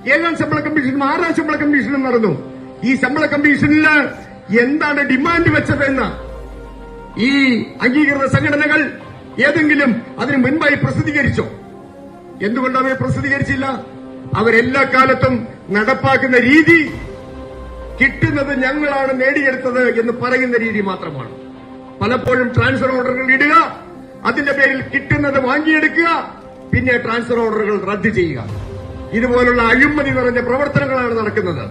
7ാം ശമ്പള കമ്മീഷനും 6ാം ശമ്പള കമ്മീഷനും നടന്നു. ഈ ശമ്പള കമ്മീഷനിൽ എന്താണ് ഡിമാൻഡ് വെച്ചതെന്ന് ഈ അംഗീകൃത സംഘടനകൾ ഏതെങ്കിലും അതിന് മുൻപായി പ്രസിദ്ധീകരിച്ചോ? എന്തുകൊണ്ട് അവർ പ്രസിദ്ധീകരിച്ചില്ല? അവരെല്ലാ കാലത്തും നടപ്പാക്കുന്ന രീതി കിട്ടുന്നത് ഞങ്ങളാണ് നേടിയെടുത്തത് എന്ന് പറയുന്ന രീതി മാത്രമാണ്. പലപ്പോഴും ട്രാൻസ്ഫർ ഓർഡറുകൾ ഇടുക, അതിന്റെ പേരിൽ കിട്ടുന്നത് വാങ്ങിയെടുക്കുക, പിന്നെ ട്രാൻസ്ഫർ ഓർഡറുകൾ റദ്ദ് ചെയ്യുക. ഇതുപോലുള്ള അഴിമതി നിറഞ്ഞ പ്രവർത്തനങ്ങളാണ് നടക്കുന്നത്.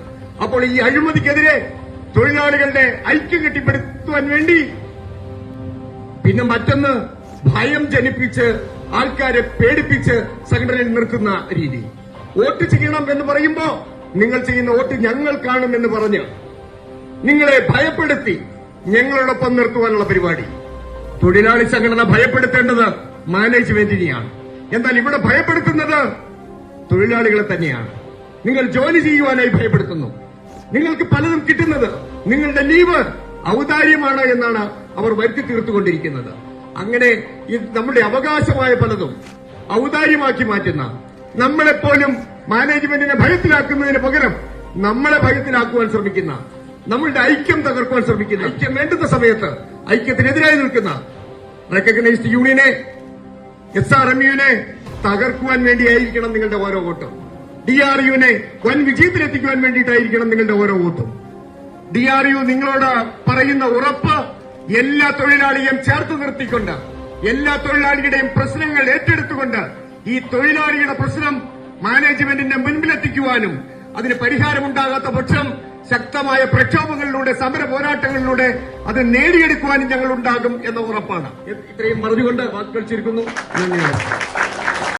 അപ്പോൾ ഈ അഴിമതിക്കെതിരെ തൊഴിലാളികളുടെ ഐക്യം കെട്ടിപ്പടുത്തുവാൻ വേണ്ടി പിന്നെ മറ്റൊന്ന് ഭയം ജനിപ്പിച്ച് ആൾക്കാരെ പേടിപ്പിച്ച് സംഘടനയിൽ നിർത്തുന്ന രീതി. വോട്ട് ചെയ്യണം എന്ന് പറയുമ്പോ നിങ്ങൾ ചെയ്യുന്ന വോട്ട് ഞങ്ങൾ കാണുമെന്ന് പറഞ്ഞ് നിങ്ങളെ ഭയപ്പെടുത്തി ഞങ്ങളോടൊപ്പം നിർത്തുവാനുള്ള പരിപാടി. തൊഴിലാളി സംഘടന ഭയപ്പെടുത്തേണ്ടത് മാനേജ്മെന്റിനെയാണ്. എന്നാൽ ഇവിടെ ഭയപ്പെടുത്തുന്നത് തൊഴിലാളികളെ തന്നെയാണ്. നിങ്ങൾ ജോലി ചെയ്യുവാനായി ഭയപ്പെടുത്തുന്നു. നിങ്ങൾക്ക് പലതും കിട്ടുന്നത് നിങ്ങളുടെ ലീവ് ഔദാര്യമാണ് എന്നാണ് അവർ വരുത്തി തീർത്തുകൊണ്ടിരിക്കുന്നത്. അങ്ങനെ നമ്മുടെ അവകാശമായ പലതും ഔദാര്യമാക്കി മാറ്റുന്ന, നമ്മളെപ്പോലും മാനേജ്മെന്റിനെ ഭയത്തിലാക്കുന്നതിന് പകരം നമ്മളെ ഭയത്തിലാക്കുവാൻ ശ്രമിക്കുന്ന, നമ്മളുടെ ഐക്യം തകർക്കുവാൻ ശ്രമിക്കുന്ന, ഐക്യം വേണ്ടുന്ന സമയത്ത് ഐക്യത്തിനെതിരായി നിൽക്കുന്ന റെക്കഗ്നൈസ്ഡ് യൂണിയനെ, SRMUവിനെ തകർക്കുവാൻ വേണ്ടിയായിരിക്കണം നിങ്ങളുടെ ഓരോ വോട്ടും. DRUവിനെ വൻ വിജയത്തിലെത്തിക്കുവാൻ വേണ്ടിയിട്ടായിരിക്കണം നിങ്ങളുടെ ഓരോ വോട്ടും. DRU നിങ്ങളോട് പറയുന്ന ഉറപ്പ് എല്ലാ തൊഴിലാളിയെയും ചേർത്ത് നിർത്തിക്കൊണ്ട്, എല്ലാ തൊഴിലാളികളുടെയും പ്രശ്നങ്ങൾ ഏറ്റെടുത്തുകൊണ്ട് ഈ തൊഴിലാളിയുടെ പ്രശ്നം മാനേജ്മെന്റിന്റെ മുൻപിലെത്തിക്കുവാനും അതിന് പരിഹാരമുണ്ടാകാത്ത പക്ഷം ശക്തമായ പ്രക്ഷോഭങ്ങളിലൂടെ, സമര പോരാട്ടങ്ങളിലൂടെ അത് നേടിയെടുക്കുവാനും ഞങ്ങൾ ഉണ്ടാകും എന്ന ഉറപ്പാണ്. ഇത്രയും പറഞ്ഞുകൊണ്ട് വാക്കുകൾ ചുരുക്കുന്നു. നന്ദി.